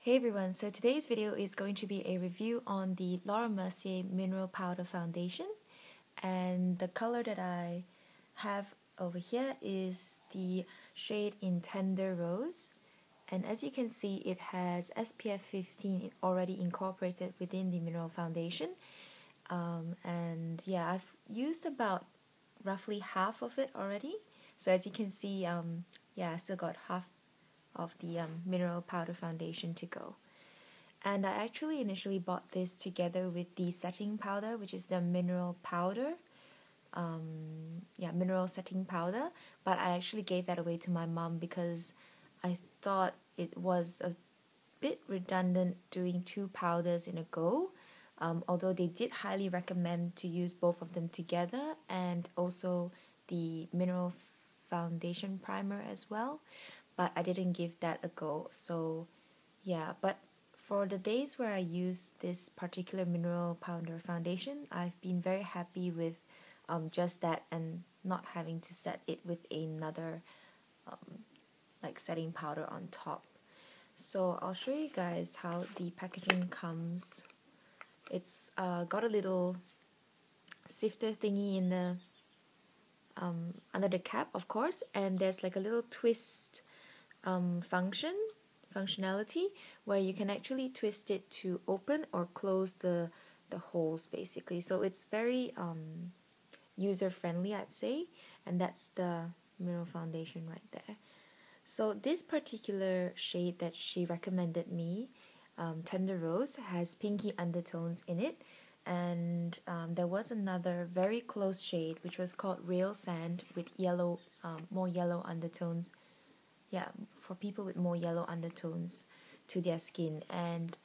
Hey everyone, so today's video is going to be a review on the Mercier Mineral Powder Foundation, and the color that I have over here is the shade in Tender Rose, and as you can see it has SPF 15 already incorporated within the mineral foundation, and yeah, I've used about roughly half of it already, so as you can see, yeah, I still got half of the mineral powder foundation to go. And I actually initially bought this together with the setting powder, which is the mineral powder, mineral setting powder, but I actually gave that away to my mom because I thought it was a bit redundant doing two powders in a go, although they did highly recommend to use both of them together and also the mineral foundation primer as well, but I didn't give that a go. So yeah, but for the days where I use this particular mineral powder foundation, I've been very happy with just that and not having to set it with another like setting powder on top. So I'll show you guys how the packaging comes. It's got a little sifter thingy in the under the cap, of course, and there's like a little twist functionality where you can actually twist it to open or close the holes basically. So it's very user friendly, I'd say, and that's the mineral foundation right there. So this particular shade that she recommended me, Tender Rose, has pinky undertones in it, and there was another very close shade which was called Real Sand with yellow, more yellow undertones. Yeah, for people with more yellow undertones to their skin, and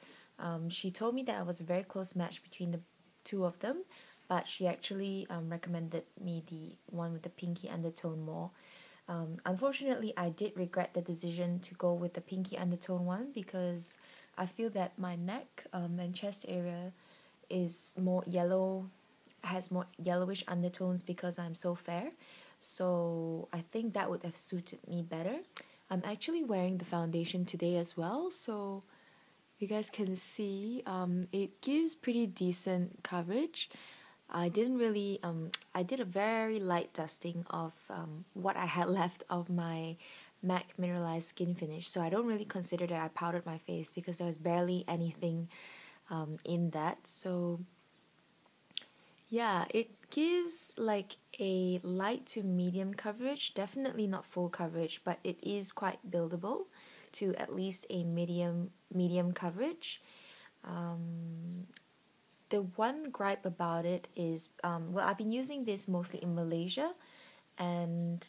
she told me that it was a very close match between the two of them, but she actually recommended me the one with the pinky undertone more. Unfortunately, I did regret the decision to go with the pinky undertone one because I feel that my neck and chest area is more yellow, has more yellowish undertones because I'm so fair. So I think that would have suited me better. I'm actually wearing the foundation today as well, so you guys can see it gives pretty decent coverage. I didn't really, I did a very light dusting of what I had left of my MAC Mineralized Skin Finish, so I don't really consider that I powdered my face because there was barely anything in that. So yeah, it gives like a light to medium coverage, definitely not full coverage, but it is quite buildable to at least a medium coverage. The one gripe about it is, well, I've been using this mostly in Malaysia, and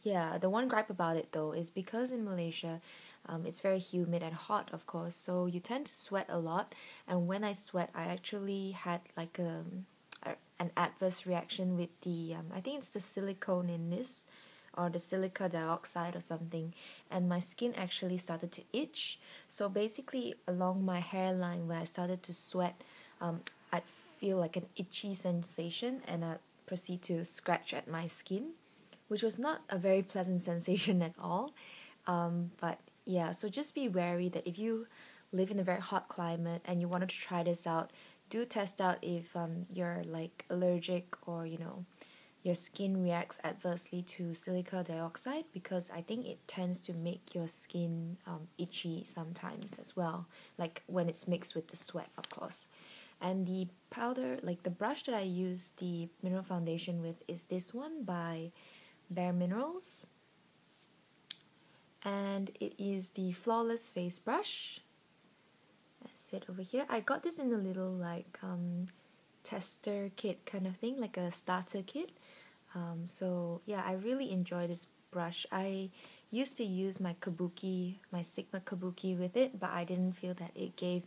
the one gripe about it though is because in Malaysia, it's very humid and hot, of course, so you tend to sweat a lot, and when I sweat, I actually had like an adverse reaction with the, I think it's the silicone in this, or the silica dioxide or something, and my skin actually started to itch. So basically along my hairline where I started to sweat, I'd feel like an itchy sensation, and I'd proceed to scratch at my skin, which was not a very pleasant sensation at all. But yeah, so just be wary that if you live in a very hot climate and you wanted to try this out, do test out if you're like allergic, or your skin reacts adversely to silica dioxide, because I think it tends to make your skin itchy sometimes as well, like when it's mixed with the sweat, of course. And the powder, like the brush that I use the mineral foundation with, is this one by Bare Minerals, and it is the Flawless Face Brush. That's it over here. I got this in a little like tester kit kind of thing, like a starter kit. So yeah, I really enjoy this brush. I used to use my Sigma Kabuki with it, but I didn't feel that it gave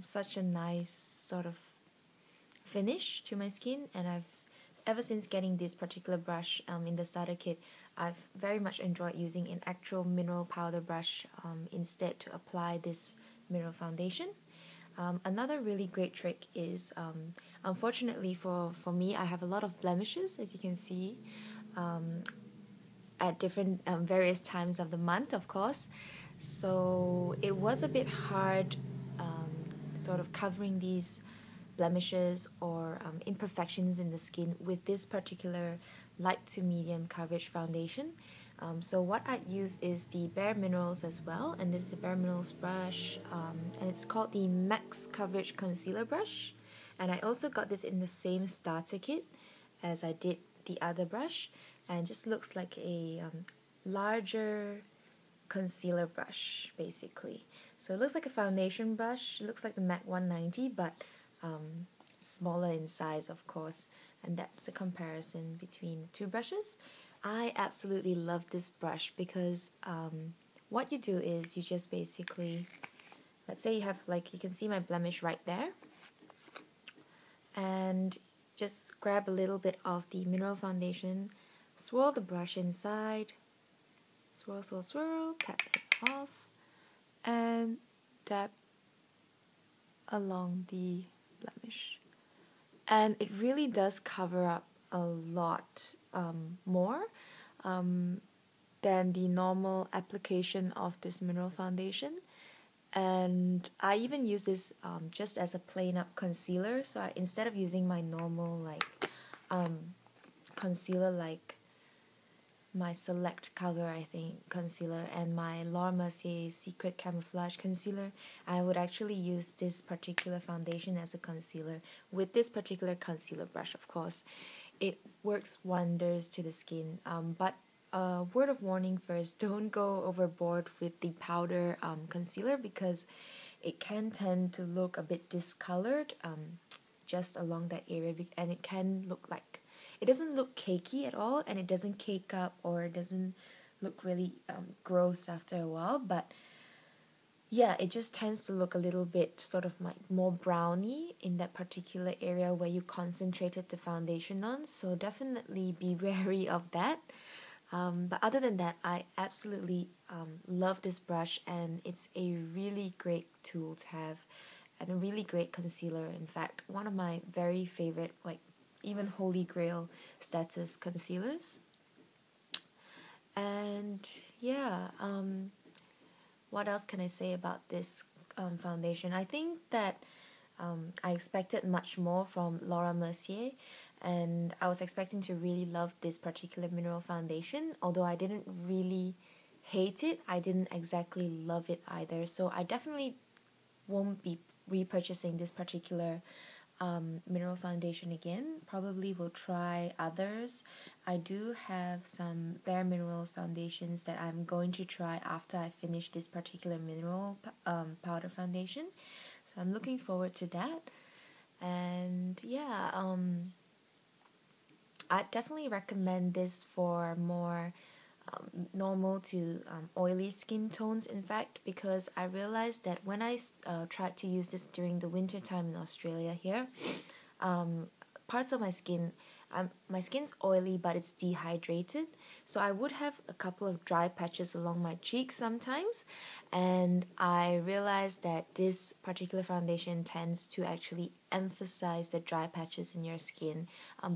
such a nice sort of finish to my skin, and ever since getting this particular brush in the starter kit, I've very much enjoyed using an actual mineral powder brush instead to apply this mineral foundation. Another really great trick is, unfortunately for me, I have a lot of blemishes, as you can see, at different various times of the month, of course. So it was a bit hard sort of covering these blemishes or imperfections in the skin with this particular light to medium coverage foundation. So what I'd use is the Bare Minerals as well, and this is the Bare Minerals brush, and it's called the Max Coverage Concealer Brush. And I also got this in the same starter kit as I did the other brush, and just looks like a larger concealer brush basically. So it looks like a foundation brush, it looks like the MAC 190, but smaller in size, of course, and that's the comparison between the two brushes. I absolutely love this brush because what you do is you just basically, let's say you have, like, you can see my blemish right there, and just grab a little bit of the mineral foundation, swirl the brush inside, swirl, swirl, swirl, tap it off, and dab along the blemish. And it really does cover up a lot more than the normal application of this mineral foundation. And I even use this just as a plain up concealer. So instead of using my normal like concealer, like my Select Color, I think, concealer, and my Laura Mercier Secret Camouflage concealer, I would actually use this particular foundation as a concealer with this particular concealer brush, of course. It works wonders to the skin, but word of warning first, don't go overboard with the powder concealer, because it can tend to look a bit discolored just along that area, and it can look like, it doesn't look cakey at all, and it doesn't cake up, or it doesn't look really gross after a while, but yeah, it just tends to look a little bit sort of like more browny in that particular area where you concentrated the foundation on, so definitely be wary of that. But other than that, I absolutely love this brush, and it's a really great tool to have, and a really great concealer. In fact, one of my very favorite, like even holy grail status concealers. And yeah, what else can I say about this foundation? I think that I expected much more from Laura Mercier, and I was expecting to really love this particular mineral foundation. Although I didn't really hate it, I didn't exactly love it either. So I definitely won't be repurchasing this particular mineral foundation again. Probably will try others. I do have some Bare Minerals foundations that I'm going to try after I finish this particular mineral powder foundation. So I'm looking forward to that. And yeah, I definitely recommend this for more normal to oily skin tones, in fact, because I realized that when I tried to use this during the winter time in Australia here, parts of my skin's oily, but it's dehydrated, so I would have a couple of dry patches along my cheeks sometimes, and I realized that this particular foundation tends to actually emphasize the dry patches in your skin,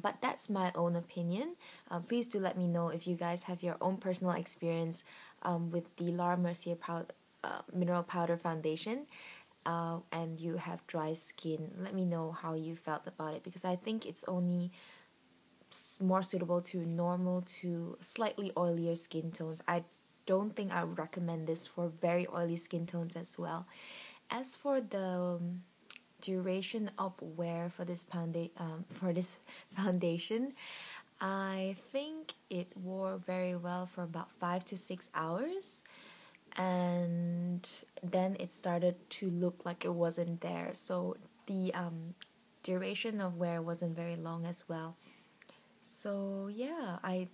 but that's my own opinion. Please do let me know if you guys have your own personal experience with the Laura Mercier Mineral Powder Foundation, and you have dry skin. Let me know how you felt about it, because I think it's only more suitable to normal to slightly oilier skin tones. I don't think I would recommend this for very oily skin tones as well. As for the duration of wear for this foundation, I think it wore very well for about 5 to 6 hours, and then it started to look like it wasn't there. So the duration of wear wasn't very long as well. So yeah, I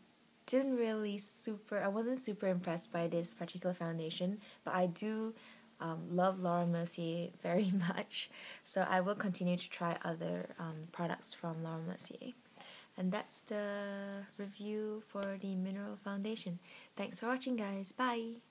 wasn't super impressed by this particular foundation, but I do love Laura Mercier very much, so I will continue to try other products from Laura Mercier. And that's the review for the mineral foundation. Thanks for watching, guys. Bye!